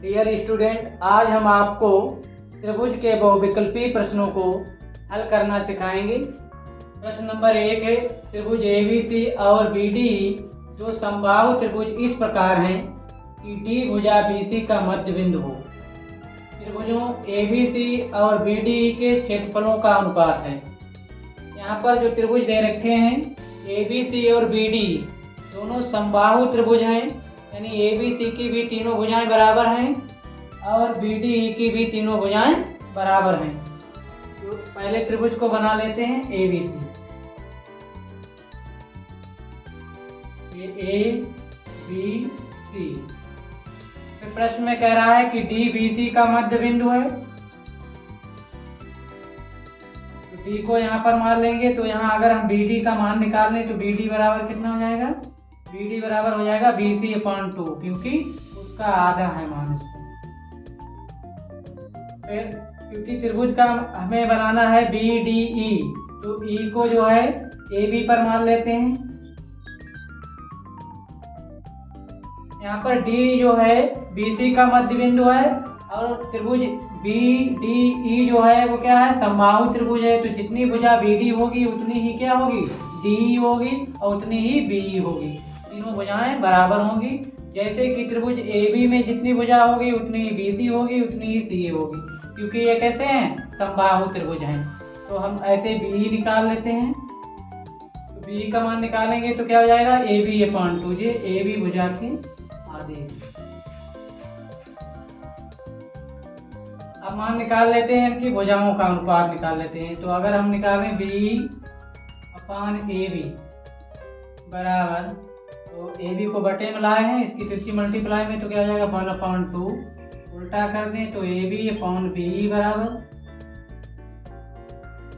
Dear student, आज हम आपको त्रिभुज के बहुविकल्पी प्रश्नों को हल करना सिखाएंगे। प्रश्न नंबर 1 है, त्रिभुज ABC और BD जो समबाहु त्रिभुज इस प्रकार हैं कि D भुजा BC का मध्य बिंदु हो। त्रिभुजों ABC और BD के क्षेत्रफलों का अनुपात है। यहाँ पर जो त्रिभुज दे रखे हैं ABC और BD दोनों समबाहु त्रिभुज हैं, यानी ABC की भी तीनों भुजाएं बराबर हैं और BD की भी तीनों भुजाएं बराबर हैं। तो पहले त्रिभुज को बना लेते हैं ABC। ये ABC। फिर प्रश्न में कह रहा है कि D BC का मध्य बिंदु है, तो D को यहाँ पर मान लेंगे। तो यहाँ अगर हम BD का मान निकाल लें तो BD बराबर कितना हो जाएगा? BD बराबर हो जाएगा BC/2, क्योंकि उसका आधा है मान इसको। फिर क्योंकि त्रिभुज का हमें बनाना है BDE, तो E को जो है AB पर मान लेते हैं। यहाँ पर D जो है BC का मध्य बिंदु है और त्रिभुज BDE जो है वो क्या है? समबाहु त्रिभुज है। तो जितनी भुजा BD होगी उतनी ही क्या होगी? DE होगी और उतनी ही BE होगी। तीनों भुजाएं बराबर होंगी। जैसे कि त्रिभुज AB में जितनी भुजा होगी उतनी ही BC होगी, उतनी ही CA होगी, क्योंकि ये कैसे हैं? समबाहु त्रिभुज हैं। तो हम ऐसे BE निकाल लेते हैं। तो BE का मान निकालेंगे तो क्या हो जाएगा? AB/2। ये AB भुजा के आधे। अब मान निकाल लेते हैं इनकी भुजाओं का अनुपात निकाल लेते हैं। तो अगर हम निकालें BE/AB बराबर, तो AB को बटे में लाए हैं, इसकी 50 मल्टीप्लाई में तो क्या हो जाएगा? 1/2। उल्टा कर दें तो AB/BE बराबर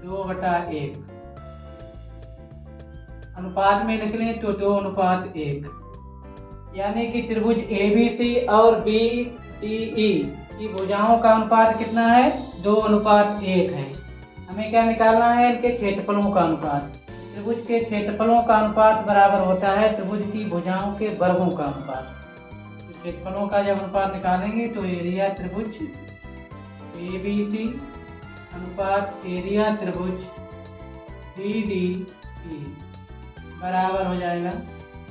2/1। अनुपात में लिख लें तो 2/1, यानी कि त्रिभुज ABC और BDE की भुजाओं का अनुपात कितना है? 2/1 है। हमें क्या निकालना है? इनके क्षेत्रफलों का अनुपात। त्रिभुज के क्षेत्रफलों का अनुपात बराबर होता है त्रिभुज की भुजाओं के वर्गों का अनुपात। तो क्षेत्रफलों का जब अनुपात निकालेंगे तो एरिया त्रिभुज ABC अनुपात एरिया त्रिभुज BDE बराबर हो जाएगा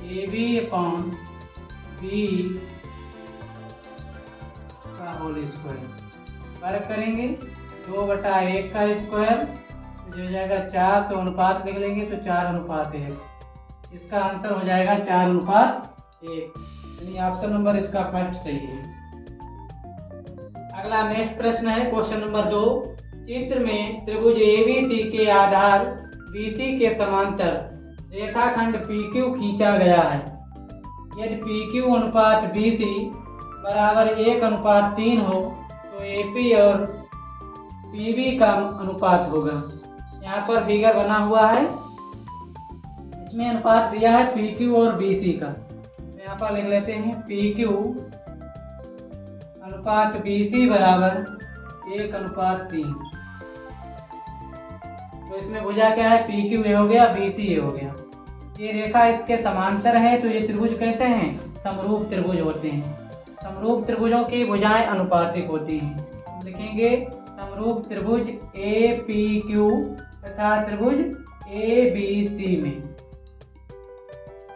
AB/BE का होल स्क्वायर। वर्ग करेंगे 2/1 का स्क्वायर जो हो जाएगा 4, तो अनुपात लिख लेंगे तो 4/1। इसका आंसर हो जाएगा 4/1, यानी ऑप्शन नंबर इसका फर्स्ट सही है। अगला नेक्स्ट प्रश्न है क्वेश्चन नंबर 2। चित्र में त्रिभुज ABC के आधार BC के समांतर रेखाखंड PQ खींचा गया है। यदि PQ अनुपात BC बराबर 1/3 हो तो AP और PB का अनुपात होगा। यहाँ पर फिगर बना हुआ है, इसमें अनुपात दिया है PQ और BC का। तो यहाँ पर लिख लेते हैं PQ अनुपात BC बराबर 1/3। तो इसमें भुजा क्या है? PQ ए हो गया, BC ए हो गया। ये रेखा इसके समांतर है, तो ये त्रिभुज कैसे हैं? समरूप त्रिभुज होते हैं। समरूप त्रिभुजों की भुजाएं अनुपातिक होती हैं। लिखेंगे समरूप त्रिभुज APQ तथा त्रिभुज ABC में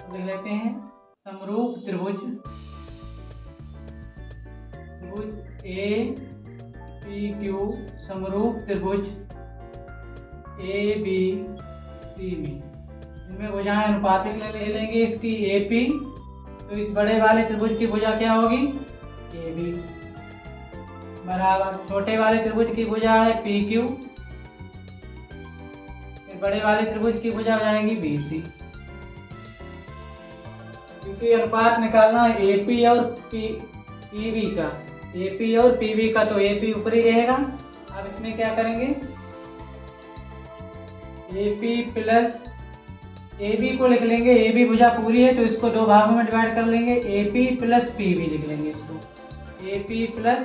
लिख लेते हैं समरूप त्रिभुज APQ समरूप त्रिभुज ABC में। इनमें भुजाएं अनुपातिक ले लेंगे। इसकी AP, तो इस बड़े वाले त्रिभुज की भुजा क्या होगी? AB बराबर छोटे वाले त्रिभुज की भुजा है PQ, फिर बड़े वाले त्रिभुज की भुजा हो जाएगी BC। क्योंकि अनुपात निकालना है AP और PB का, AP और PB का, तो AP ऊपरी रहेगा। अब इसमें क्या करेंगे? AP प्लस AB को लिख लेंगे। AB भुजा पूरी है तो इसको दो भागों में डिवाइड कर लेंगे। AP प्लस PB लिख लेंगे इसको, AP प्लस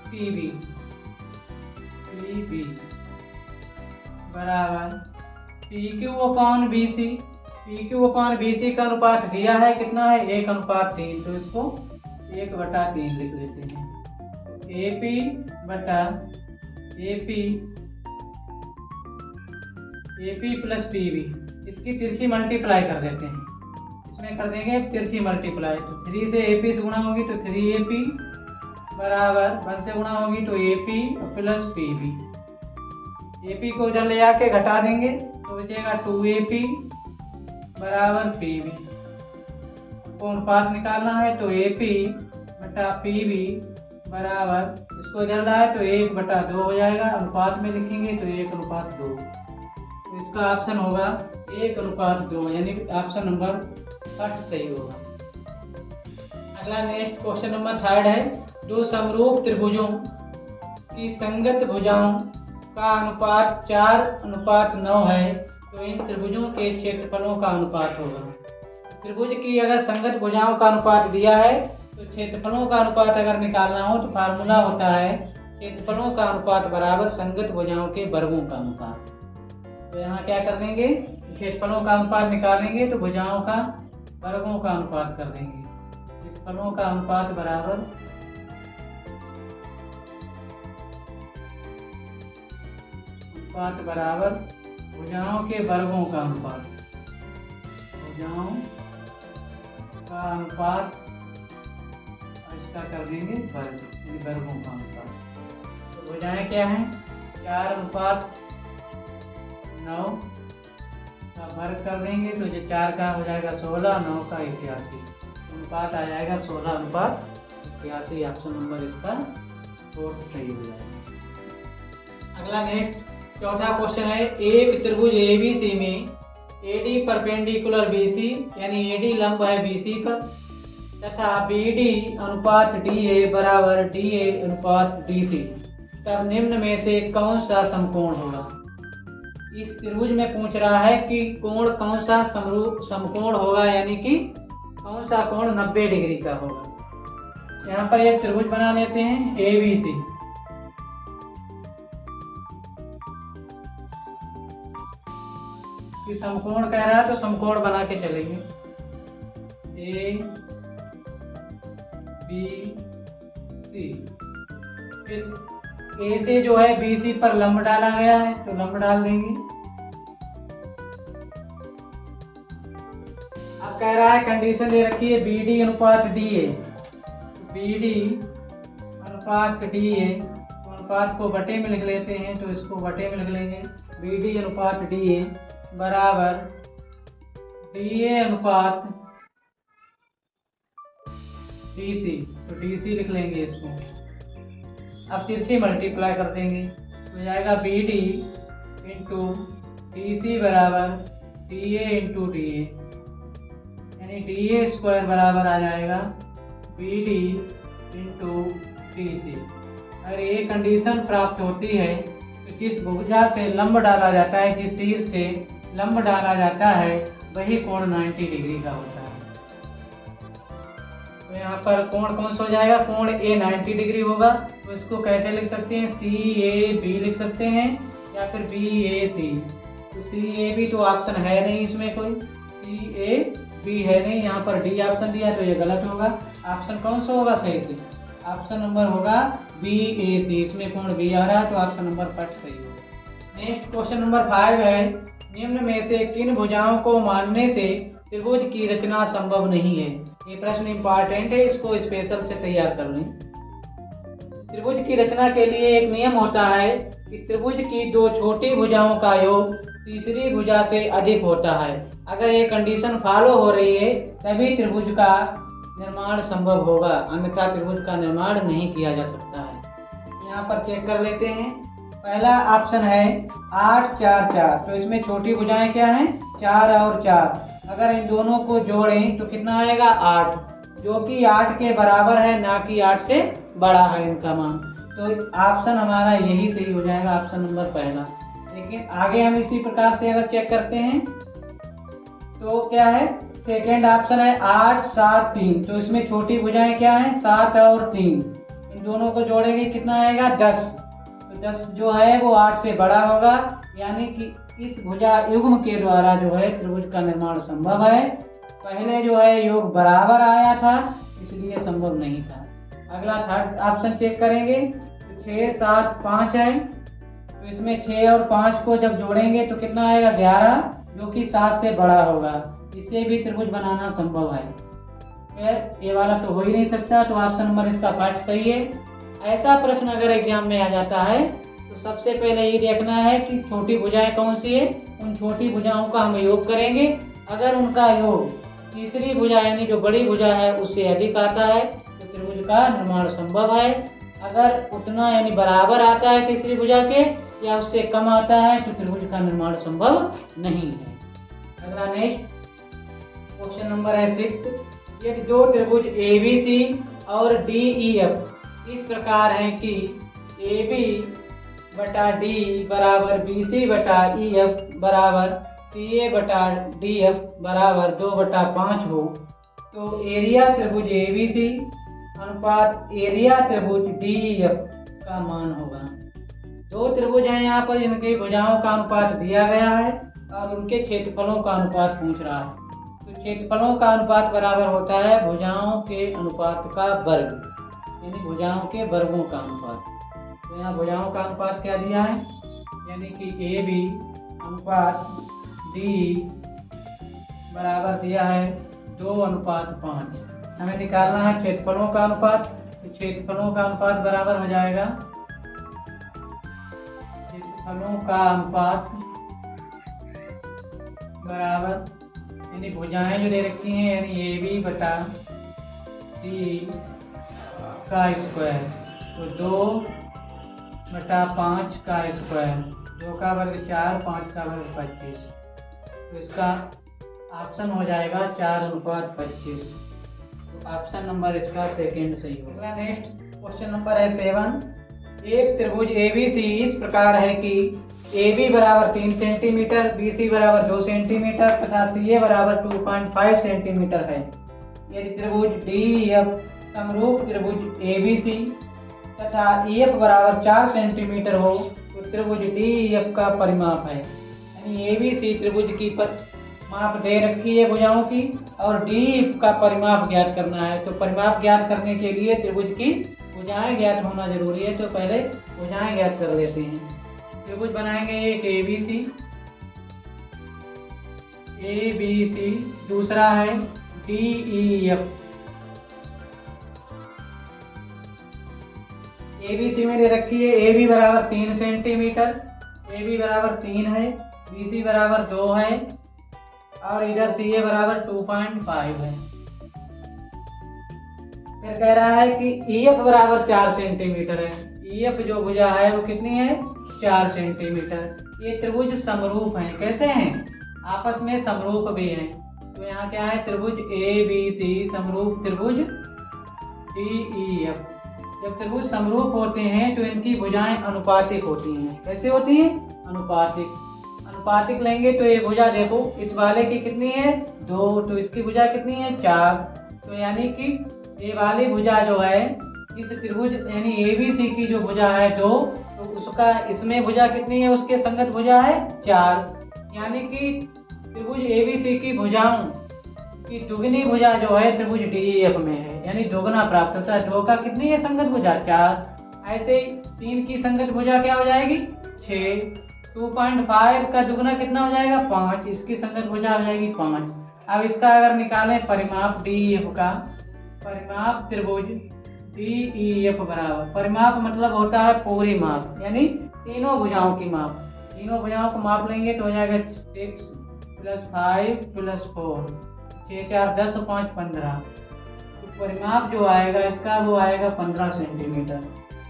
PB बराबर PQ/BC। PQ/BC का अनुपात दिया है कितना है? 1/3, तो इसको 1/3 लिख लेते हैं। AP बटा AP प्लस PB, इसकी तिरछी मल्टीप्लाई कर देते हैं। इसमें कर देंगे तिरछी मल्टीप्लाई, तो 3 से AP से गुणा होगी तो 3AP बराबर 1 से गुणा होगी तो AP प्लस PB। AP को उधर ले जाके घटा देंगे तो बचेगा 2AP बराबर PB। को अनुपात निकालना है तो AP बटा PB बराबर, इसको इधर लाए तो 1/2 हो जाएगा, अनुपात में लिखेंगे तो 1:2। तो इसका ऑप्शन होगा 1:2, यानी ऑप्शन नंबर 60 सही होगा। अगला नेक्स्ट क्वेश्चन नंबर 3 है, दो समरूप त्रिभुजों की संगत भुजाओं का अनुपात 4:9 है, तो इन त्रिभुजों के क्षेत्रफलों का अनुपात होगा। त्रिभुज की अगर संगत भुजाओं का अनुपात दिया है तो क्षेत्रफलों का अनुपात अगर निकालना हो तो फार्मूला होता है क्षेत्रफलों का अनुपात बराबर संगत भुजाओं के वर्गों का अनुपात। तो यहाँ क्या कर देंगे, क्षेत्रफलों का अनुपात निकालेंगे तो भुजाओं का वर्गों का अनुपात कर देंगे। क्षेत्रफलों का अनुपात बराबर भुजाओं के वर्गों का अनुपात, भुजाओं का अनुपात इसका कर देंगे वर्ग, वर्गों का अनुपात। तो भुजाएं क्या हैं, 4:9 का वर्ग कर देंगे तो ये 4 का हो जाएगा 16, 9 का 81, अनुपात आ जाएगा 16:81। ऑप्शन नंबर इसका 4 सही हो जाएगा। अगला नेक्स्ट चौथा क्वेश्चन है, एक त्रिभुज ABC में AD परपेंडिकुलर BC, यानी AD लंब है BC पर, तथा BD अनुपात DA बराबर DA अनुपात DC, तब निम्न में से कौन सा समकोण होगा। इस त्रिभुज में पूछ रहा है कि कोण कौन सा समकोण होगा, यानी कि कौन सा कोण 90 डिग्री का होगा। यहाँ पर एक त्रिभुज बना लेते हैं ABC, कि समकोण कह रहा है तो समकोण बना के चलेंगे। ABC, फिर A से जो है BC पर लंब डाला गया है तो लंब डाल देंगे। अब कह रहा है कंडीशन दे रखी है BD अनुपात DA, BD अनुपात DA, अनुपात को बटे में लिख लेते हैं तो इसको बटे में लिख लेंगे। BD अनुपात DA बराबर DA अनुपात DC, तो DC लिख लेंगे इसको। अब तिरछी मल्टीप्लाई कर देंगे तो जाएगा BD इंटू DC बराबर DA इंटू DA, यानी DA स्क्वायर बराबर आ जाएगा BD इंटू DC। अगर ये कंडीशन प्राप्त होती है तो जिस भुजा से लंब डाला जाता है, जिस तीर से लंब डाला जाता है, वही कोण 90 डिग्री का होता है। तो यहाँ पर कोण कौन सा हो जाएगा, कोण A 90 डिग्री होगा, तो इसको कैसे लिख सकते हैं, CAB लिख सकते हैं या फिर BAC। तो CAB तो ऑप्शन है नहीं, इसमें कोई CAB है नहीं, यहाँ पर D ऑप्शन दिया तो ये गलत होगा। ऑप्शन कौन सा होगा सही से, ऑप्शन नंबर होगा BAC, इसमें कोण B आ रहा है तो ऑप्शन नंबर 5 सही होगा। नेक्स्ट क्वेश्चन नंबर 5 है, निम्न में से किन भुजाओं को मानने से त्रिभुज की रचना संभव नहीं है। ये प्रश्न इंपॉर्टेंट है, इसको स्पेशल से तैयार कर लें। त्रिभुज की रचना के लिए एक नियम होता है कि त्रिभुज की दो छोटी भुजाओं का योग तीसरी भुजा से अधिक होता है। अगर ये कंडीशन फॉलो हो रही है तभी त्रिभुज का निर्माण संभव होगा, अन्यथा त्रिभुज का निर्माण नहीं किया जा सकता है। यहाँ पर चेक कर लेते हैं। पहला ऑप्शन है 8 4 4, तो इसमें छोटी भुजाएं क्या हैं, 4 और 4। अगर इन दोनों को जोड़ें तो कितना आएगा 8, जो कि 8 के बराबर है, ना कि 8 से बड़ा है इनका मान। तो ऑप्शन हमारा यही सही हो जाएगा, ऑप्शन नंबर पहला। लेकिन आगे हम इसी प्रकार से अगर चेक करते हैं तो क्या है, सेकेंड ऑप्शन है 8 7 3, तो इसमें छोटी भुजाएं क्या हैं, 7 और 3। इन दोनों को जोड़ेंगे कितना आएगा 10, तो 10 जो है वो 8 से बड़ा होगा, यानी कि इस भुजा युग्म के द्वारा जो है त्रिभुज का निर्माण संभव है। पहले जो है योग बराबर आया था इसलिए संभव नहीं था। अगला थर्ड ऑप्शन चेक करेंगे तो 6, 7, 5 है, तो इसमें 6 और 5 को जब जोड़ेंगे तो कितना आएगा 11, जो कि 7 से बड़ा होगा। इससे भी त्रिभुज बनाना संभव है। फिर ये वाला तो हो ही नहीं सकता, तो ऑप्शन नंबर इसका फर्स्ट सही है। ऐसा प्रश्न अगर एग्जाम में आ जाता है तो सबसे पहले ये देखना है कि छोटी भुजाएं कौन सी है, उन छोटी भुजाओं का हम योग करेंगे। अगर उनका योग तीसरी भुजा यानी जो बड़ी भुजा है उससे अधिक आता है तो त्रिभुज का निर्माण संभव है। अगर उतना यानी बराबर आता है तीसरी भुजा के या उससे कम आता है तो त्रिभुज का निर्माण संभव नहीं है। अगला नेक्स्ट क्वेश्चन नंबर है 6। यदि दो त्रिभुज ABC और DEF इस प्रकार है कि AB बटा D बराबर BC बटा EF बराबर CA बटा DF बराबर 2/5 हो, तो एरिया त्रिभुज ABC अनुपात एरिया त्रिभुज DEF का मान होगा। दो त्रिभुज हैं यहाँ पर, इनकी भुजाओं का अनुपात दिया गया है और उनके क्षेत्रफलों का अनुपात पूछ रहा है। तो क्षेत्रफलों का अनुपात बराबर होता है भुजाओं के अनुपात का वर्ग, यानी भुजाओं के वर्गों का अनुपात। तो यहाँ भुजाओं का अनुपात क्या दिया है, यानी कि AB अनुपात D बराबर दिया है 2:5। हमें निकालना है क्षेत्रफलों का अनुपात, तो क्षेत्रफलों का अनुपात बराबर हो जाएगा क्षेत्रफलों का अनुपात बराबर यानी भुजाएं जो दे रखी हैं यानी AB बटा D का स्क्वायर, तो 2/5 का स्क्वायर, 2 का वर्ग 4, 5 का वर्ग 25। तो इसका ऑप्शन हो जाएगा 4:25। तो ऑप्शन नंबर इसका सेकेंड सही होगा। नेक्स्ट क्वेश्चन नंबर है 7। एक त्रिभुज ABC इस प्रकार है कि AB बराबर 3 सेंटीमीटर, BC बराबर 2 सेंटीमीटर तथा CA बराबर 2.5 सेंटीमीटर है। यदि त्रिभुज DEF समरूप त्रिभुज ABC तथा EF बराबर 4 सेंटीमीटर हो तो त्रिभुज DEF का परिमाप है। यानी ABC त्रिभुज की माप दे रखी है भुजाओं की और DEF का परिमाप ज्ञात करना है। तो परिमाप ज्ञात करने के लिए त्रिभुज की भुजाएं ज्ञात होना जरूरी है, तो पहले भुजाएं ज्ञात कर लेते हैं। त्रिभुज बनाएंगे एक ABC, दूसरा है DEF। ABC में दे रखी है AB बराबर 3 सेंटीमीटर, AB बराबर 3 है, BC बराबर 2 है और इधर CA बराबर 2.5 है। फिर कह रहा है कि EF बराबर 4 सेंटीमीटर है। EF जो भुजा है वो कितनी है 4 सेंटीमीटर। ये त्रिभुज समरूप हैं। कैसे हैं, आपस में समरूप भी हैं। तो यहाँ क्या है त्रिभुज ABC समरूप त्रिभुज DEF। जब त्रिभुज समरूप होते हैं तो इनकी भुजाएं अनुपातिक होती हैं। कैसे होती हैं, अनुपातिक लेंगे तो ये भुजा देखो इस वाले की कितनी है 2, तो इसकी भुजा कितनी है 4। तो यानी कि ये वाली भुजा जो है इस त्रिभुज यानी ABC की जो भुजा है 2, तो उसका इसमें भुजा कितनी है, उसके संगत भुजा है 4। यानी कि त्रिभुज ABC की भुजाओं की दुगनी भुजा जो है त्रिभुज DEF में है, यानी दोगुना प्राप्त होता है। 2 का कितनी है संगत भुजा 4। ऐसे ही 3 की संगत भुजा क्या हो जाएगी 6। 2.5 का दुगना कितना हो जाएगा 5, इसकी संगत भुजा हो जाएगी 5। अब इसका अगर निकालें परिमाप DEF का, परिमाप त्रिभुज DEF बराबर, परिमाप मतलब होता है पूरी माप, यानी तीनों भुजाओं की माप। तीनों भुजाओं को माप लेंगे तो हो जाएगा 6 + 5 + 4, 6 4 10 5 15। तो परिमाप जो आएगा इसका वो आएगा 15 सेंटीमीटर।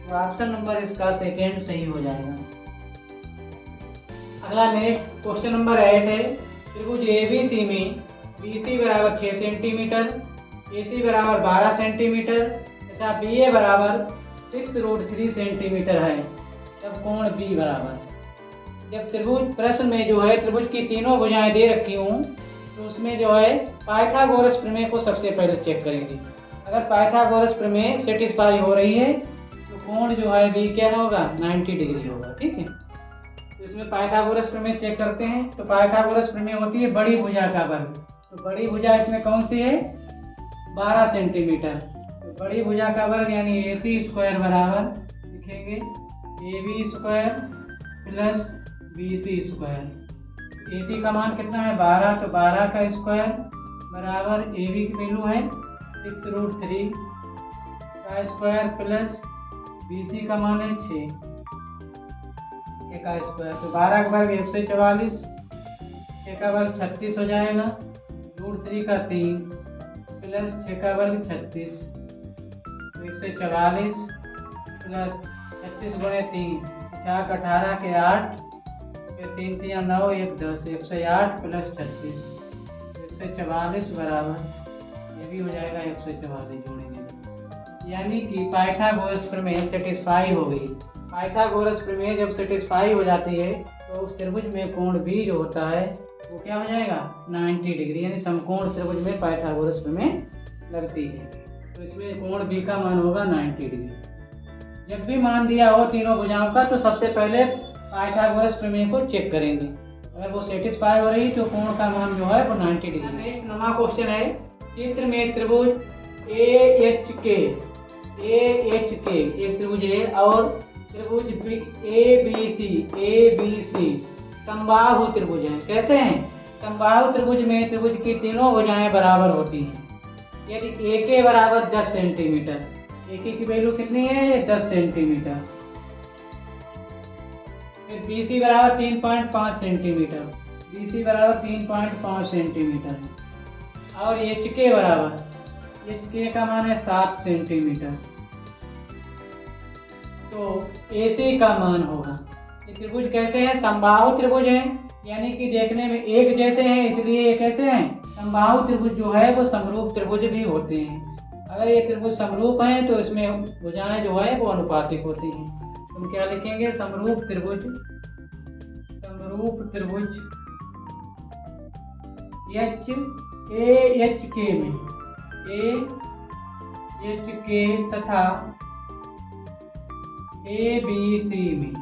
तो ऑप्शन नंबर इसका सेकेंड सही हो जाएगा। अगला नेक्स्ट क्वेश्चन नंबर 8 है। त्रिभुज ABC में BC बराबर 6 सेंटीमीटर, AC बराबर 12 सेंटीमीटर तथा BA बराबर 6√3 सेंटीमीटर है, तब कोण B बराबर। जब त्रिभुज प्रश्न में जो है त्रिभुज की तीनों भुजाएं दे रखी हूँ तो उसमें जो है पाइथागोरस प्रमेय को सबसे पहले चेक करेंगे। अगर पाइथागोरस प्रमेय सेटिस्फाई हो रही है तो कोण जो है B क्या होगा 90 डिग्री होगा। ठीक है, तो इसमें पाइथागोरस प्रमेय चेक करते हैं। तो पाइथागोरस प्रमेय होती है बड़ी भुजा का वर्ग। तो बड़ी भुजा इसमें कौन सी है 12 सेंटीमीटर। तो बड़ी भुजा का वर्ग यानी AC स्क्वायर बराबर लिखेंगे AB square plus BC square. AC का मान कितना है 12, तो 12 का स्क्वायर बराबर AB की वैल्यू है 6√3 का स्क्वायर प्लस BC का मान है 6 का स्क्वायर। तो 12 का वर्ग 144, 6 का वर्ग 36 हो जाएगा, √3 का 3 प्लस 6 का वर्ग 36, तो 144 प्लस 36 गुणे 3, 4 18 के 8, फिर 3 3 9 1 10, 108 प्लस 36, 144 बराबर ये भी हो जाएगा 144 जोड़ेंगे, यानी कि पाइथागोरस प्रमेय सेटिस्फाई हो गई। पाइथागोरस प्रमेय जब सेटिस्फाई हो जाती है तो उस त्रिभुज में कोण B जो होता है वो क्या हो जाएगा 90 डिग्री, यानी समकोण त्रिभुज में पाइथागोरस प्रमेय लगती है। तो इसमें कोण B का मान होगा 90 डिग्री। जब भी मान दिया हो तीनों भुजाओं का तो सबसे पहले पाइथागोरस प्रमेय को चेक करेंगे, अगर वो सेटिस्फाई हो रही तो कोण का मान जो है वो 90 डिग्री। नेक्स्ट नवा क्वेश्चन है, चित्र में त्रिभुज AHK एक त्रिभुज है और त्रिभुज ABC समबाहु त्रिभुज है। कैसे हैं? समबाहु त्रिभुज में त्रिभुज की तीनों भुजाएं बराबर होती हैं। यदि AK बराबर 10 सेंटीमीटर, AK की वैल्यू कितनी है 10 सेंटीमीटर, फिर BC बराबर 3.5 सेंटीमीटर, BC बराबर 3.5 सेंटीमीटर और HK बराबर, HK का मान है 7 सेंटीमीटर, तो AC का मान होगा। ये त्रिभुज कैसे हैं? समबाहु त्रिभुज हैं, यानी कि देखने में एक जैसे हैं, इसलिए ये कैसे हैं समबाहु त्रिभुज जो है वो समरूप त्रिभुज भी होते हैं। अगर ये त्रिभुज समरूप हैं तो इसमें भुजाएं जो है वो अनुपातिक होती हैं। हम क्या लिखेंगे समरूप त्रिभुज AHK में AHK तथा ABC में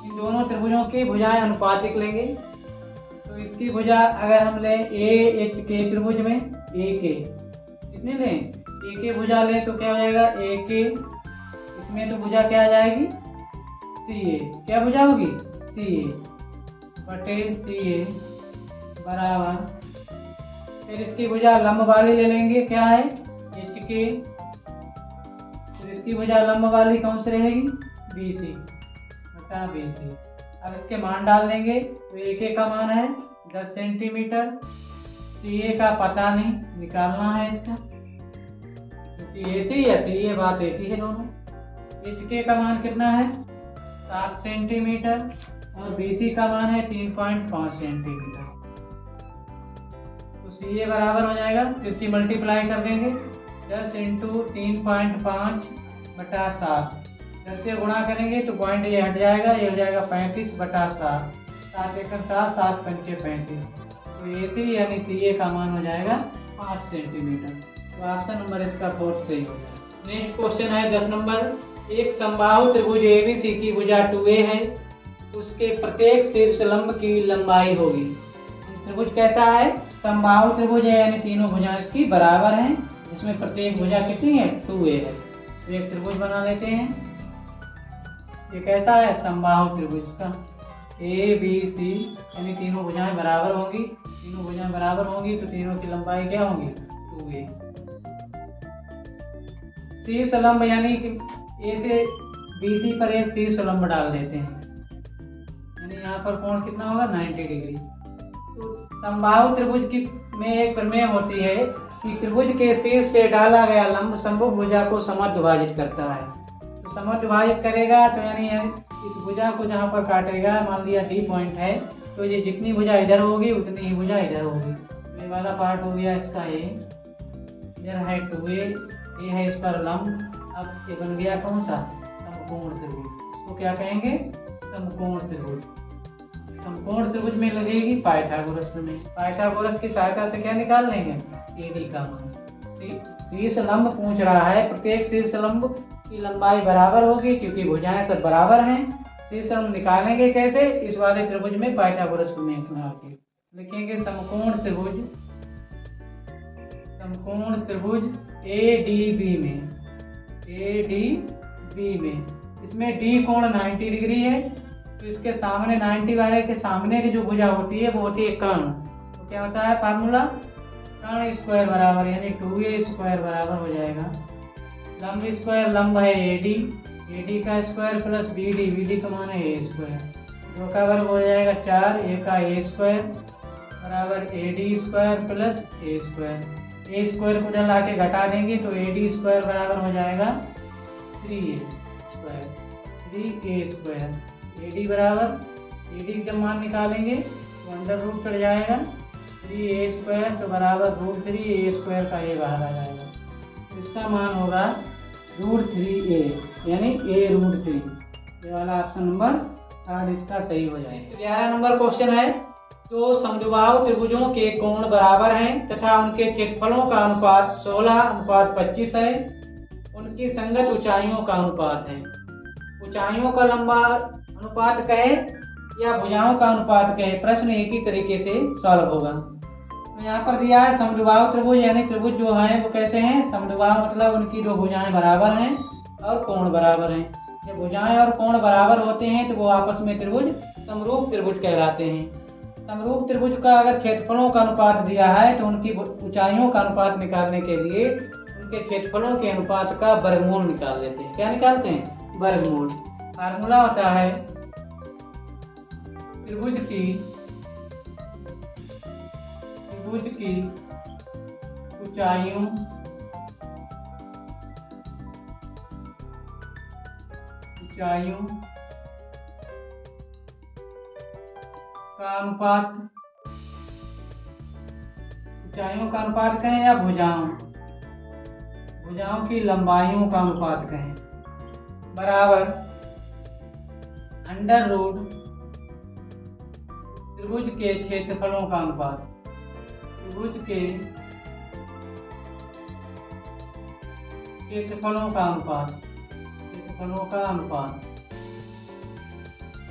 इन दोनों त्रिभुजों की भुजाएं अनुपातिक लेंगे। तो इसकी भुजा अगर हम लें AHK त्रिभुज में AK कितने लें AK भुजा लें तो क्या हो जाएगा AK, इसमें तो भुजा क्या आ जाएगी CA, क्या भुजा होगी CA बटे CA बराबर, फिर इसकी भुजा लंब वाली ले लेंगे क्या है HK, इसकी भुजा लंब वाली कौन सी रहेगी BC बटा BC। अब इसके मान डाल देंगे तो AK का मान है 10 सेंटीमीटर, CA का पता नहीं निकालना है इसका, क्योंकि AC या CA बात एक ही है दोनों। HK का मान कितना है 7 सेंटीमीटर और BC का मान है 3.5 सेंटीमीटर, तो CA बराबर हो जाएगा 50 मल्टीप्लाई कर देंगे 10 इंटू 3.5 बटा 7, 10 से गुणा करेंगे तो पॉइंट ये हट जाएगा, ये हो जाएगा 35 बटा 7, 7 एकड़ 7, 7 पंचे 35, तो AC यानी CA का मान हो जाएगा 5 सेंटीमीटर। तो ऑप्शन नंबर इसका 4 सही होगा। नेक्स्ट क्वेश्चन है 10 नंबर, एक समबाहु त्रिभुज ABC की भुजा 2A है, उसके प्रत्येक शीर्ष लंब की लंबाई होगी। त्रिभुज कैसा है समबाहु त्रिभुज है, यानी तीनों भुजाएं इसकी बराबर हैं, जिसमें प्रत्येक भुजा कितनी है 2A है। तो एक त्रिभुज बना लेते हैं, ये कैसा है समबाहु त्रिभुज का ABC, यानी तीनों भुजाएं बराबर होंगी, तीनों भुजाएं बराबर होंगी तो तीनों की लंबाई क्या होगी 2A। शीर्ष लंब यानी कि A से BC पर एक शीर्ष लंब डाल देते हैं, यानी यहाँ पर कोण कितना होगा 90 डिग्री। तो समबाहु त्रिभुज की में एक प्रमेय होती है कि त्रिभुज के शीर्ष से डाला गया लंब समभुज भुजा को समद्विभाजित करता है। तो समद्विभाजित करेगा तो यानी इस भुजा को जहाँ पर काटेगा, मान लिया D पॉइंट है, तो ये जितनी भुजा इधर होगी उतनी ही भुजा इधर होगी। तो ये वाला पार्ट हो गया इसका A, इधर है 2A, ये है इस पर लंब। अब ये बन गया कौन सा समकोण त्रिभुज, इसको क्या कहेंगे समकोण त्रिभुज। समकोण त्रिभुज में लगेगी पाइथागोरस प्रमेय। पाइथागोरस की सहायता से क्या निकाल लेंगे AD का मान। शीर्ष लंब पूछ रहा है, प्रत्येक शीर्ष लंब की लंबाई बराबर होगी क्योंकि भुजाएं सब बराबर हैं। शीर्ष लंब निकालेंगे कैसे, इस वाले त्रिभुज में पाइथागोरस प्रमेय लगा के लिखेंगे समकोण त्रिभुज ADB में इसमें D कोण 90 डिग्री है, तो इसके सामने 90 वाले के सामने की जो भुजा होती है वो होती है कर्ण। तो क्या होता है फार्मूला, कर्ण स्क्वायर बराबर यानी 2A स्क्वायर बराबर हो जाएगा लंब स्क्वायर, लंब है AD का स्क्वायर प्लस BD का मान है A स्क्वायर, 2 का वर्ग हो जाएगा 4, A का A स्क्वायर बराबर AD square plus A square. A square को डला के घटा देंगे तो AD स्क्वायर बराबर हो जाएगा 3A स्क्वायर। AD बराबर AD जब मान निकालेंगे तो अंडर रूट चढ़ जाएगा 3A स्क्वायर, तो बराबर √3A स्क्वायर का A बाहर आ जाएगा, तो इसका मान होगा √3A यानी A√3। ये वाला ऑप्शन नंबर 3 इसका सही हो जाएगा। 11 नंबर क्वेश्चन है, तो समद्विबाहु त्रिभुजों के कोण बराबर हैं तथा उनके क्षेत्रफलों का अनुपात 16:25 है, उनकी संगत ऊंचाइयों का अनुपात है। ऊंचाइयों का लंबा अनुपात कहे या भुजाओं का अनुपात कहे, प्रश्न एक ही तरीके से सॉल्व होगा। तो यहाँ पर दिया है समद्विबाहु त्रिभुज यानी त्रिभुज जो हैं वो कैसे हैं, समद्विबाहु मतलब उनकी दो भुजाएं बराबर हैं और कोण बराबर हैं। जब भुजाएं और कोण बराबर होते हैं तो वो आपस में त्रिभुज समरूप त्रिभुज कहलाते हैं। समरूप त्रिभुज का अगर क्षेत्रफलों का अनुपात दिया है तो उनकी ऊंचाइयों का अनुपात निकालने के लिए उनके क्षेत्रफलों के अनुपात का वर्गमूल निकाल लेते हैं। क्या निकालते हैं, वर्गमूल। फार्मूला होता है त्रिभुज की ऊंचाइयों का अनुपात, ऊंचाइयों का अनुपात कहें या भुजाओं की लंबाइयों का अनुपात कहें, बराबर अंडर रूट त्रिभुज के क्षेत्रफलों का अनुपात। त्रिभुज के क्षेत्रफलों का अनुपात।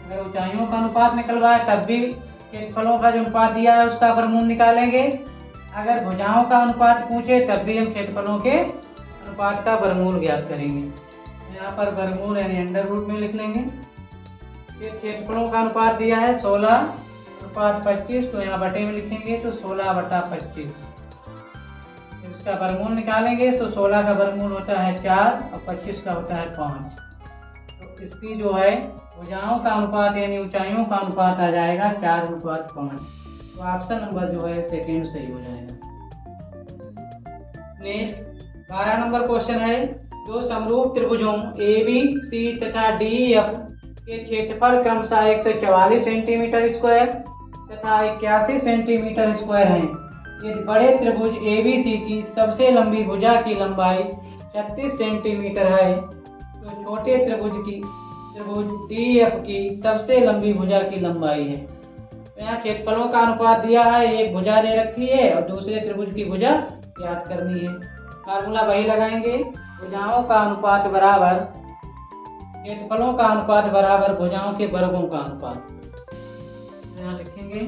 अगर ऊंचाइयों का अनुपात निकलवाए तब भी क्षेत्रफलों का जो अनुपात दिया है उसका वर्गमूल निकालेंगे। अगर भुजाओं का अनुपात पूछे तब भी हम क्षेत्रफलों के अनुपात का वर्गमूल ज्ञात करेंगे। यहाँ पर वर्गमूल यानी अंडर रूट में लिख लेंगे। क्षेत्रफलों का अनुपात दिया है 16:25, तो यहाँ बटे में लिखेंगे तो 16/25। इसका वर्गमूल निकालेंगे तो 16 का वर्गमूल होता है 4 और 25 का होता है 5। तो इसकी जो है भुजाओं का अनुपात यानी ऊंचाइयों का अनुपात आ जाएगा 4:5। तो ऑप्शन नंबर जो है सेकेंड सही हो जाएगा। नेक्स्ट 12 नंबर क्वेश्चन है, जो समरूप त्रिभुजों ABC तथा DEF के क्षेत्रफल क्रमशः 144 सेंटीमीटर स्क्वायर तथा 81 सेंटीमीटर स्क्वायर हैं। यदि बड़े त्रिभुज ABC की सबसे लंबी भुजा की लंबाई 36 सेंटीमीटर है तो छोटे त्रिभुज DEF की सबसे लंबी भुजा की लंबाई है। तो यहाँ क्षेत्रफलों का अनुपात दिया है, एक भुजा दे रखी है और दूसरे त्रिभुज की भुजा ज्ञात करनी है। फार्मूला वही लगाएंगे, भुजाओं का अनुपात बराबर क्षेत्रफलों का अनुपात बराबर भुजाओं के वर्गों का अनुपात। यहाँ लिखेंगे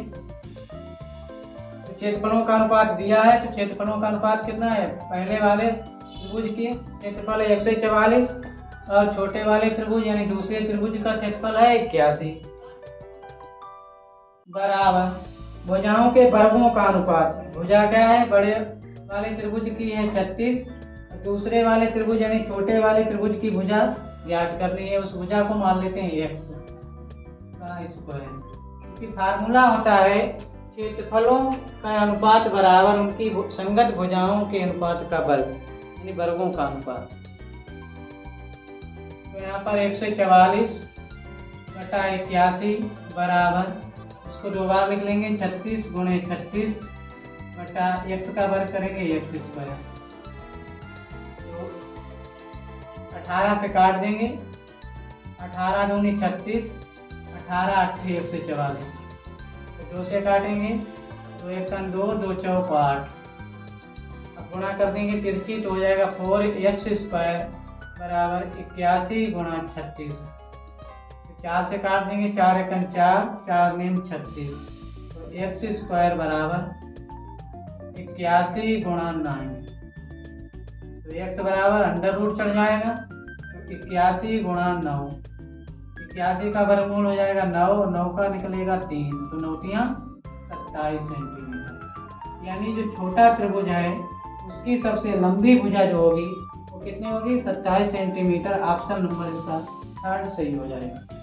तो क्षेत्रफलों का अनुपात दिया है, तो क्षेत्रफलों का अनुपात कितना है, पहले वाले त्रिभुज की क्षेत्रफल है 144 और छोटे वाले त्रिभुज यानी दूसरे त्रिभुज का क्षेत्रफल है 81 बराबर भुजाओं के वर्गों का अनुपात। भुजा क्या है, बड़े वाले त्रिभुज की है 36 और दूसरे वाले त्रिभुज यानी छोटे वाले त्रिभुज की भुजा ज्ञात करनी है। उस भुजा को मान लेते हैं x का स्क्वायर। इसकी फार्मूला होता है क्षेत्रफलों का अनुपात बराबर उनकी संगत भुजाओं के अनुपात का वर्ग यानी वर्गों का अनुपात। तो यहाँ पर 144/81 बराबर, इसको दो बार लिख लेंगे 36 × 36 बटा x का वर्ग करेंगे x स्क्वायर। तो 18 से काट देंगे, 18 दूनी 36, 18 8 144। तो 2 से काटेंगे तो 1 2 2 चौक 8। अब गुणा कर देंगे तिरछी तो हो जाएगा 4x स्क्वायर बराबर 81 × 36। 4 से काट देंगे, 4 1 4, 4 9 36। तो x स्क्वायर बराबर 81 × 9। तो तो x बराबर अंडर रूट चढ़ जाएगा, तो 81 गुणा 9, 81 का वर्गमूल हो जाएगा 9, 9 का निकलेगा 3, तो 9 तियां 27 सेंटीमीटर। यानी जो छोटा त्रिभुज है उसकी सबसे लंबी भुजा जो होगी वो कितनी होगी, 27 सेंटीमीटर। ऑप्शन नंबर इसका थर्ड सही हो जाएगा।